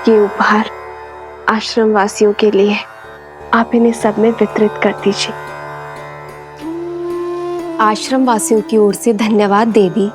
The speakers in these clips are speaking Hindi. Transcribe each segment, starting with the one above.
ये उपहार आश्रम वासियों के लिए, आप इन्हें सब में वितरित कर दीजिए। आश्रम वासियों की ओर से धन्यवाद देवी।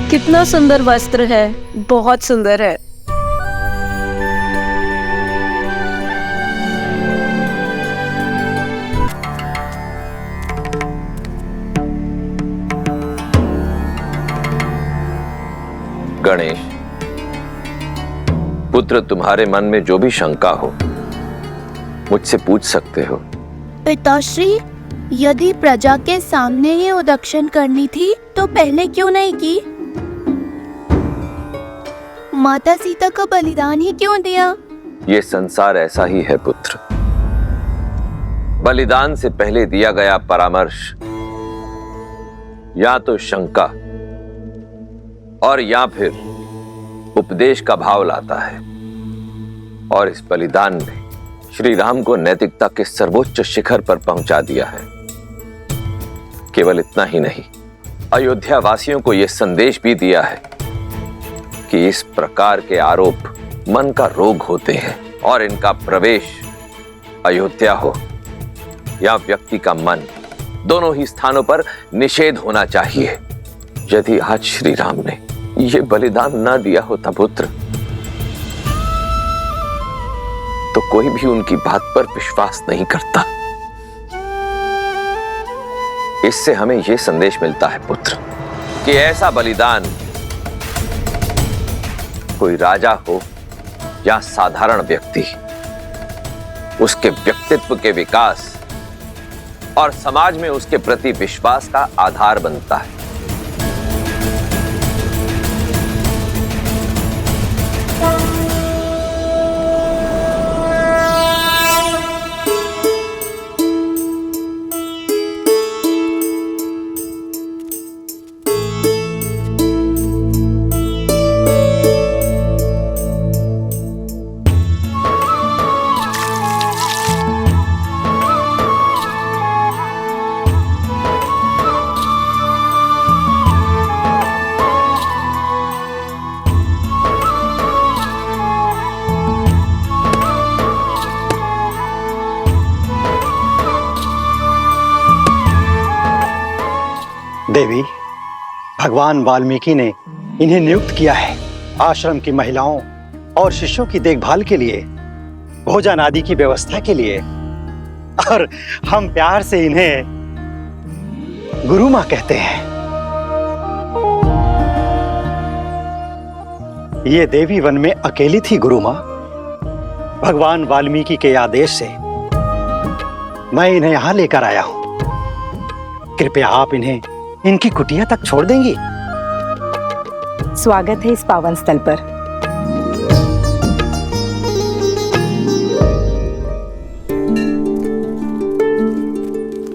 कितना सुंदर वस्त्र है, बहुत सुंदर है। गणेश पुत्र, तुम्हारे मन में जो भी शंका हो मुझसे पूछ सकते हो। पिताश्री, यदि प्रजा के सामने ही उदक्षिण करनी थी तो पहले क्यों नहीं की? माता सीता का बलिदान ही क्यों दिया? ये संसार ऐसा ही है पुत्र। बलिदान से पहले दिया गया परामर्श या तो शंका और या फिर उपदेश का भाव लाता है, और इस बलिदान ने श्री राम को नैतिकता के सर्वोच्च शिखर पर पहुंचा दिया है। केवल इतना ही नहीं, अयोध्या वासियों को यह संदेश भी दिया है कि इस प्रकार के आरोप मन का रोग होते हैं और इनका प्रवेश अयोध्या हो या व्यक्ति का मन, दोनों ही स्थानों पर निषेध होना चाहिए। यदि आज श्री राम ने यह बलिदान ना दिया होता पुत्र, तो कोई भी उनकी बात पर विश्वास नहीं करता। इससे हमें यह संदेश मिलता है पुत्र कि ऐसा बलिदान कोई राजा हो या साधारण व्यक्ति, उसके व्यक्तित्व के विकास और समाज में उसके प्रति विश्वास का आधार बनता है। देवी, भगवान वाल्मीकि ने इन्हें नियुक्त किया है आश्रम की महिलाओं और शिष्यों की देखभाल के लिए, भोजन आदि की व्यवस्था के लिए, और हम प्यार से इन्हें गुरु माँ कहते हैं। ये देवी वन में अकेली थी गुरु माँ। भगवान वाल्मीकि के आदेश से मैं इन्हें यहां लेकर आया हूं। कृपया आप इन्हें इनकी कुटिया तक छोड़ देंगी? स्वागत है इस पावन स्थल पर।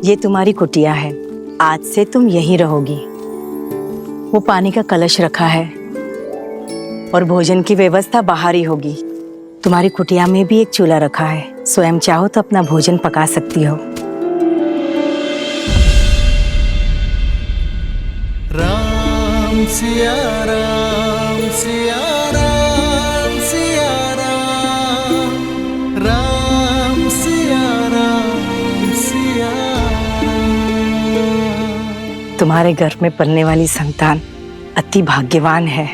ये तुम्हारी कुटिया है, आज से तुम यहीं रहोगी। वो पानी का कलश रखा है और भोजन की व्यवस्था बाहर ही होगी। तुम्हारी कुटिया में भी एक चूल्हा रखा है, स्वयं चाहो तो अपना भोजन पका सकती हो। राम सिया राम सिया राम सिया राम, राम सिया राम सिया राम। तुम्हारे घर में पलने वाली संतान अति भाग्यवान है,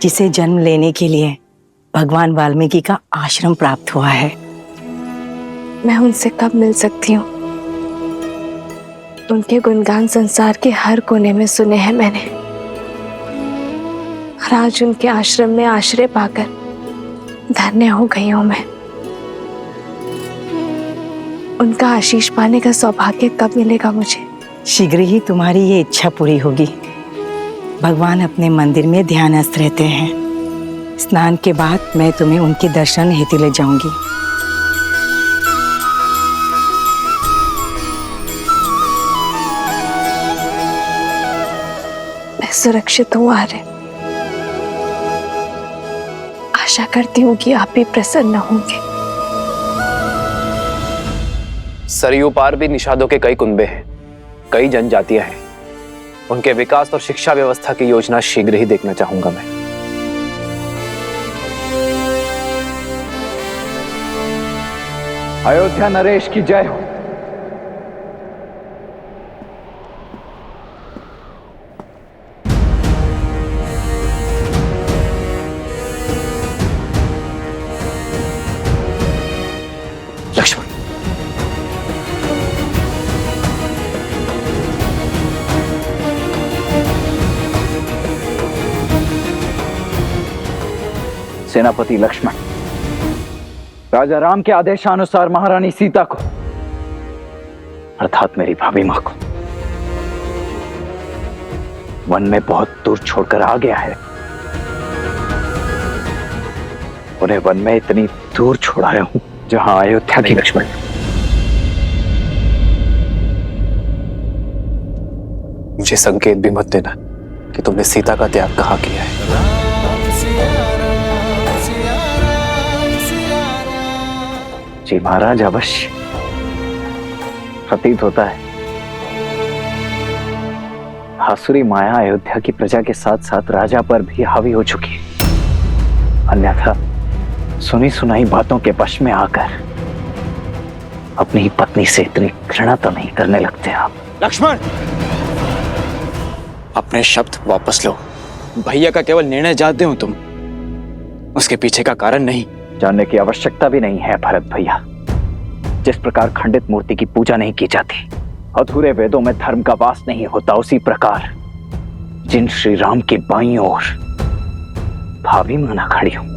जिसे जन्म लेने के लिए भगवान वाल्मीकि का आश्रम प्राप्त हुआ है। मैं उनसे कब मिल सकती हूँ? उनके गुणगान संसार के हर कोने में सुने हैं मैंने, और आज उनके आश्रम में आश्रय पाकर धन्य हो गई हूं मैं। उनका आशीष पाने का सौभाग्य कब मिलेगा मुझे, शीघ्र ही तुम्हारी ये इच्छा पूरी होगी। भगवान अपने मंदिर में ध्यानस्थ रहते हैं। स्नान के बाद मैं तुम्हें उनके दर्शन हेतु ले जाऊंगी। मैं सुरक्षित हूँ आर्य। आशा करती हूँ कि आप भी प्रसन्न होंगे। सरयू पार भी निषादों के कई कुनबे हैं, कई जनजातियां हैं। उनके विकास और शिक्षा व्यवस्था की योजना शीघ्र ही देखना चाहूंगा मैं। अयोध्या नरेश की जय हो। लक्ष्मण, सेनापति लक्ष्मण, राजा राम के आदेशानुसार महारानी सीता को अर्थात मेरी भाभी मां को वन में बहुत दूर छोड़कर आ गया है। उन्हें वन में इतनी दूर छोड़ाया हूं जहां अयोध्या की। लक्ष्मण, मुझे संकेत भी मत देना कि तुमने सीता का त्याग कहाँ किया है। जी महाराज, अवश्य प्रतीत होता है आसुरी माया अयोध्या की प्रजा के साथ साथ राजा पर भी हावी हो चुकी है। अन्यथा सुनी सुनाई बातों के वश में आकर अपनी ही पत्नी से इतनी घृणा तो नहीं करने लगते आप। लक्ष्मण, अपने शब्द वापस लो। भैया का केवल निर्णय जानते हो तुम, उसके पीछे का कारण नहीं। जानने की आवश्यकता भी नहीं है भरत भैया। जिस प्रकार खंडित मूर्ति की पूजा नहीं की जाती, अधूरे वेदों में धर्म का वास नहीं होता, उसी प्रकार जिन श्री राम की बाईं ओर भाभी माना खड़ी हूं,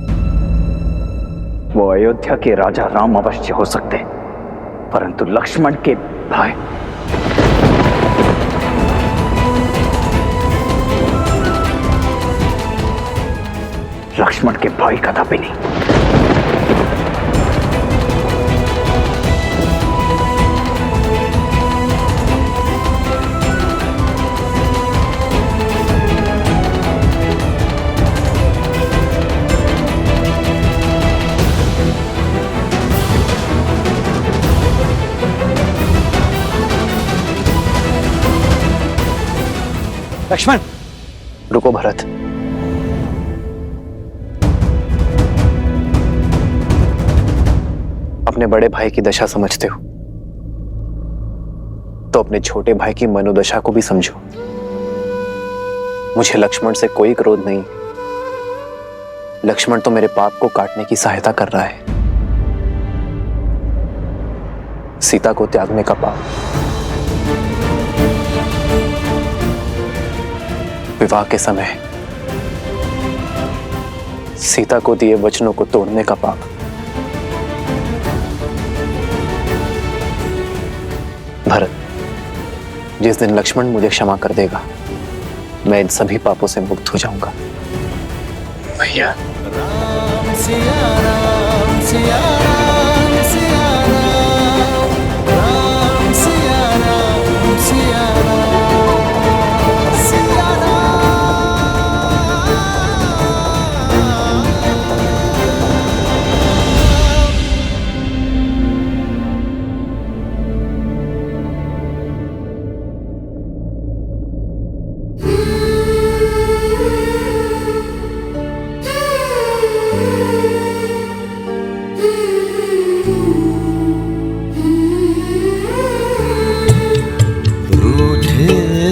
वो अयोध्या के राजा राम अवश्य हो सकते, परंतु लक्ष्मण के भाई कदापि नहीं। लक्ष्मण, रुको भरत। अपने बड़े भाई की दशा समझते हो तो अपने छोटे भाई की मनोदशा को भी समझो। मुझे लक्ष्मण से कोई क्रोध नहीं। लक्ष्मण तो मेरे पाप को काटने की सहायता कर रहा है। सीता को त्यागने का पाप, विवाह के समय सीता को दिए वचनों को तोड़ने का पाप, भरत, जिस दिन लक्ष्मण मुझे क्षमा कर देगा, मैं इन सभी पापों से मुक्त हो जाऊंगा। भैया, राम सिया राम सिया राम सिया राम, राम सिया राम सिया राम सिया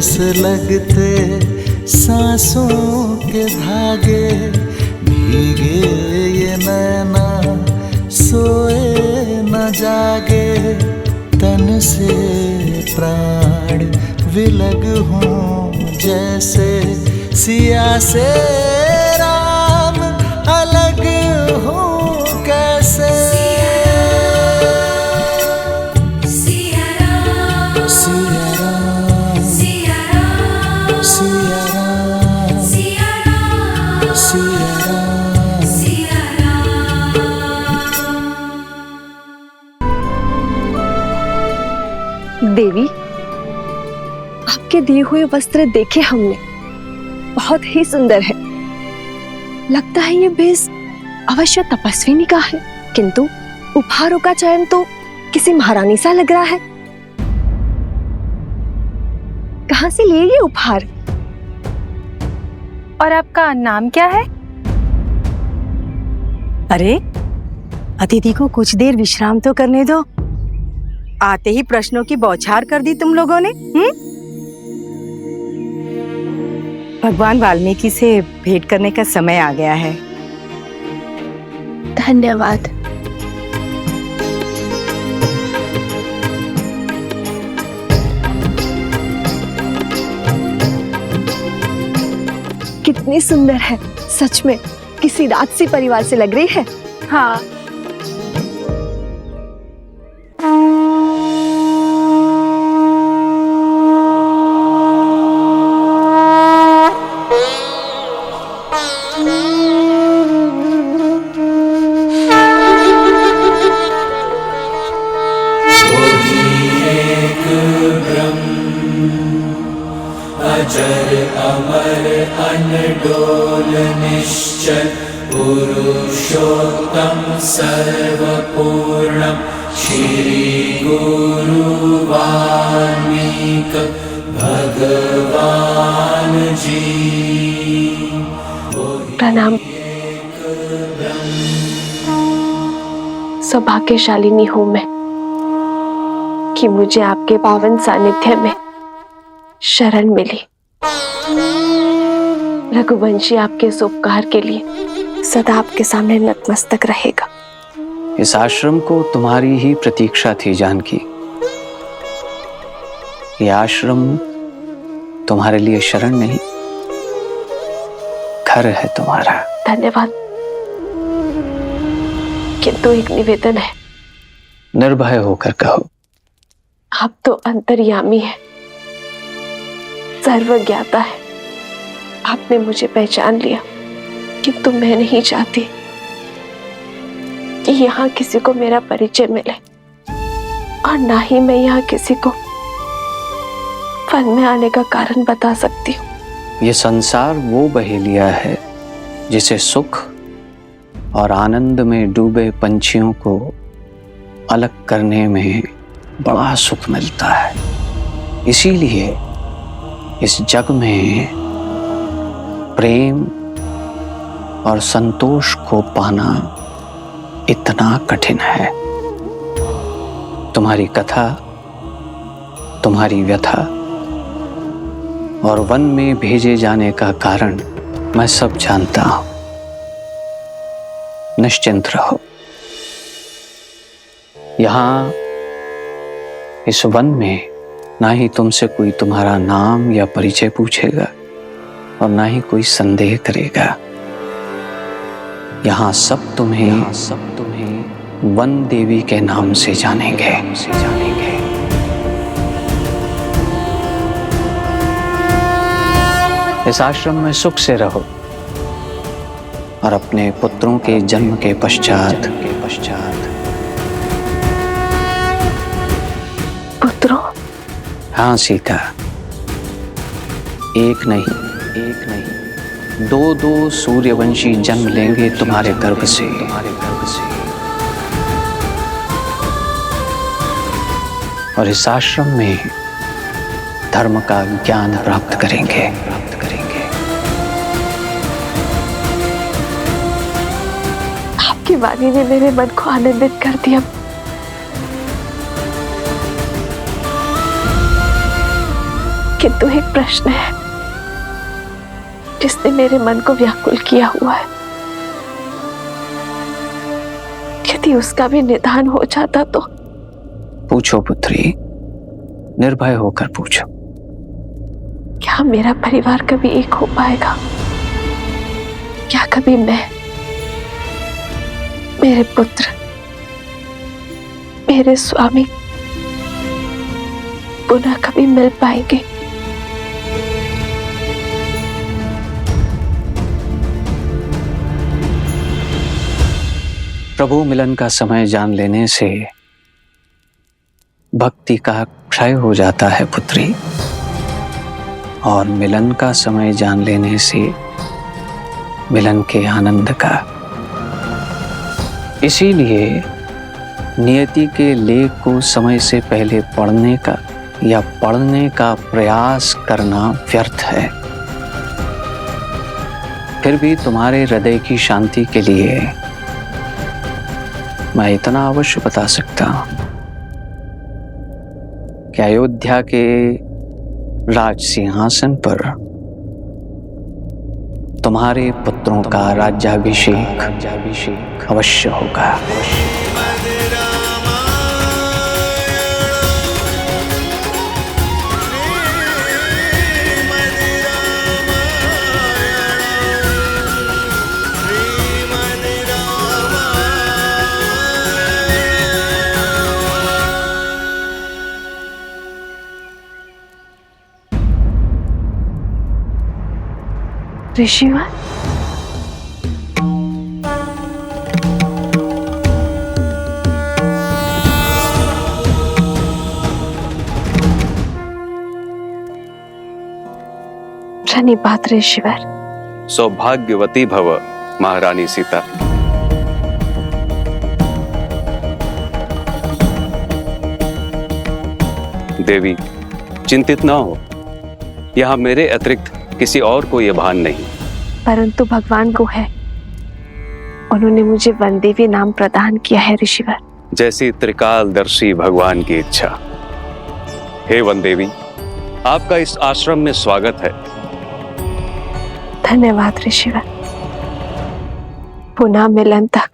से लगते सांसों के धागे, भीगे ये नैना सोए न जागे, तन से प्राण विलग हों जैसे सिया से राम अलग हों कैसे। सिया राम देवी, आपके दिए हुए वस्त्र देखे हमने, बहुत ही सुंदर है। लगता है ये भेष अवश्य तपस्विनी का है, किंतु उपहारों का चयन तो किसी महारानी सा लग रहा है। कहां से लिए ये उपहार? और आपका नाम क्या है? अरे, अतिथि को कुछ देर विश्राम तो करने दो। आते ही प्रश्नों की बौछार कर दी तुम लोगों ने। भगवान वाल्मीकि से भेंट करने का समय आ गया है। धन्यवाद। कितनी सुंदर है, सच में किसी राजसी परिवार से लग रही है। हाँ, अजर अमर अनडोल निश्चल पुरुषोत्तम सर्वपूर्णम श्री गुरु वाल्मीक भगवान जी। प्रणाम। सौभाग्यशालिनी हूं मैं कि मुझे आपके पावन सानिध्य में शरण मिली। रघुवंशी आपके इस उपकार के लिए सदा आपके सामने नतमस्तक रहेगा। इस आश्रम को तुम्हारी ही प्रतीक्षा थी जानकी। ये आश्रम तुम्हारे लिए शरण नहीं, घर है तुम्हारा। धन्यवाद, किंतु एक निवेदन है। निर्भय होकर कहो। आप तो अंतर्यामी है, सर्वज्ञाता है। आपने मुझे पहचान लिया, किंतु मैं नहीं चाहती कि यहाँ किसी को मेरा परिचय मिले, और ना ही मैं यहाँ किसी को वन में आने का कारण बता सकती हूँ। ये संसार वो बहेलिया है जिसे सुख और आनंद में डूबे पंछियों को अलग करने में बड़ा सुख मिलता है। इसीलिए इस जग में प्रेम और संतोष को पाना इतना कठिन है। तुम्हारी कथा, तुम्हारी व्यथा और वन में भेजे जाने का कारण मैं सब जानता हूं। निश्चिंत रहो। यहां इस वन में ना ही तुमसे कोई तुम्हारा नाम या परिचय पूछेगा और ना ही कोई संदेह करेगा। यहाँ सब तुम्हें वन देवी के नाम से जानेंगे। इस आश्रम में सुख से रहो और अपने पुत्रों के जन्म के पश्चात पुत्रों? हाँ सीता, एक नहीं दो सूर्यवंशी जन्म लेंगे तुम्हारे गर्भ से। और इस आश्रम में धर्म का ज्ञान प्राप्त करेंगे। आपकी वाणी ने मेरे मन को आनंदित कर दिया। किंतु एक प्रश्न है जिसने मेरे मन को व्याकुल किया हुआ है। यदि उसका भी निदान हो जाता तो। पूछो पुत्री, निर्भय होकर पूछो। क्या मेरा परिवार कभी एक हो पाएगा? क्या कभी मैं, मेरे पुत्र, मेरे स्वामी पुनः कभी मिल पाएंगे? प्रभु मिलन का समय जान लेने से भक्ति का क्षय हो जाता है पुत्री, और मिलन का समय जान लेने से मिलन के आनंद का। इसीलिए नियति के लेख को समय से पहले पढ़ने का या पढ़ने का प्रयास करना व्यर्थ है। फिर भी तुम्हारे हृदय की शांति के लिए मैं इतना अवश्य बता सकता हूं कि अयोध्या के राज सिंहासन पर तुम्हारे पुत्रों का राज्याभिषेक अवश्य होगा। ऋषिवर, धन्यवाद ऋषिवर। सौभाग्यवती भव महारानी सीता। देवी चिंतित ना हो, यहाँ मेरे अतिरिक्त किसी और को यह भान नहीं। परंतु भगवान को है, उन्होंने मुझे वनदेवी नाम प्रदान किया है ऋषिवर। जैसी त्रिकालदर्शी भगवान की इच्छा। हे वनदेवी, आपका इस आश्रम में स्वागत है। धन्यवाद ऋषिवर। पुनः मिलन तक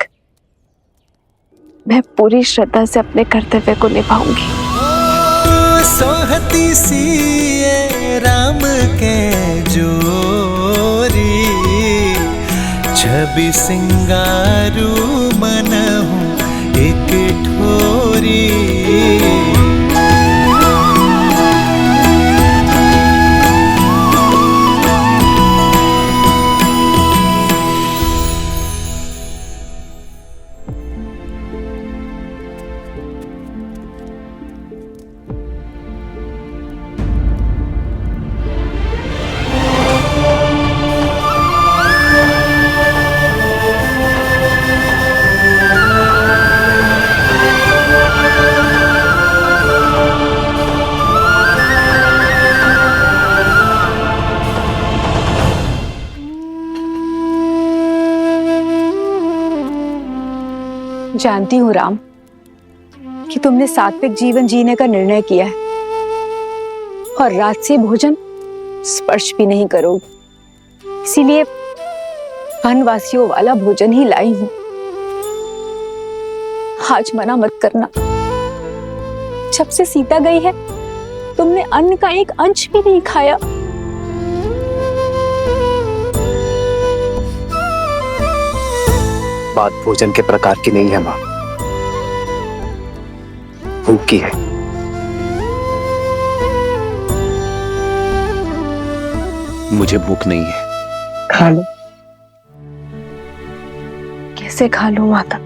मैं पूरी श्रद्धा से अपने कर्तव्य को निभाऊंगी। सोहती सी राम के जोरी, छवि सिंगारू मनहु एक ठोरी। जानती हूँ राम कि तुमने सात्विक जीवन जीने का निर्णय किया है और राजसी भोजन स्पर्श भी नहीं करोगे, इसीलिए वनवासियों वाला भोजन ही लाई हूँ। आज मना मत करना। जब से सीता गई है तुमने अन्न का एक अंश भी नहीं खाया। बात भोजन के प्रकार की नहीं है मां, भूख की है। मुझे भूख नहीं है। खा लो। कैसे खा लूं माता?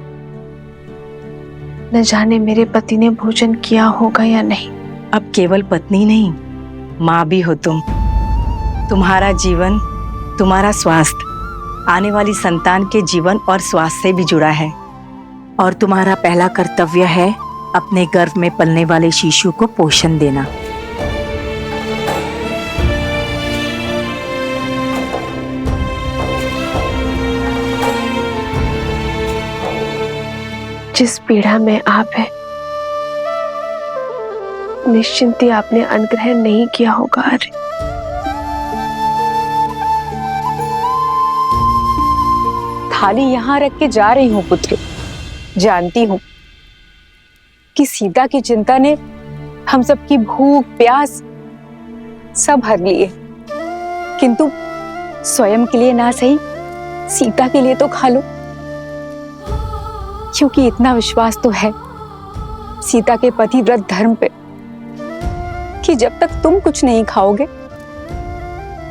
न जाने मेरे पति ने भोजन किया होगा या नहीं। अब केवल पत्नी नहीं, माँ भी हो तुम। तुम्हारा जीवन, तुम्हारा स्वास्थ्य आने वाली संतान के जीवन और स्वास्थ्य से भी जुड़ा है, और तुम्हारा पहला कर्तव्य है अपने गर्भ में पलने वाले शिशु को पोषण देना। जिस पीड़ा में आप है, निश्चिंत ही आपने अनुग्रह नहीं किया होगा। अरे थाली यहाँ रख के जा रही हूँ पुत्र। जानती हूँ कि सीता की चिंता ने हम सबकी भूख प्यास सब हर लिए, किंतु स्वयं के लिए ना सही, सीता के लिए तो खा लो, क्योंकि इतना विश्वास तो है सीता के पतिव्रत धर्म पे कि जब तक तुम कुछ नहीं खाओगे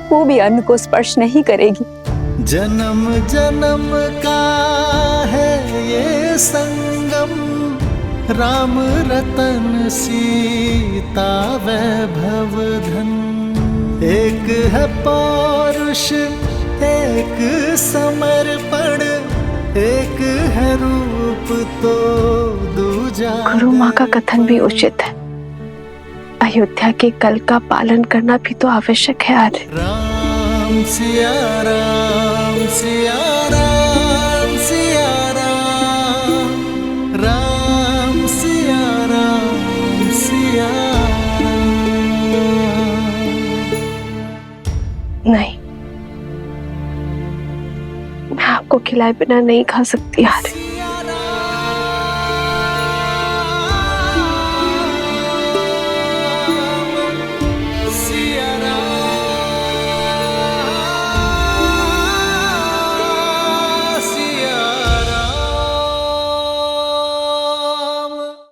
वो भी अन्न को स्पर्श नहीं करेगी। जन्म जन्म का है ये संगम, राम रतन सीता वैभव धन, एक है पौरुष एक समर्पण, एक है रूप तो दूजा। गुरु माँ का कथन भी उचित है, अयोध्या के कल का पालन करना भी तो आवश्यक है आर्य। राम सिया राम सिया राम सिया राम, राम सिया राम सिया राम। नहीं, मैं आपको खिलाए बिना नहीं खा सकती आर्य।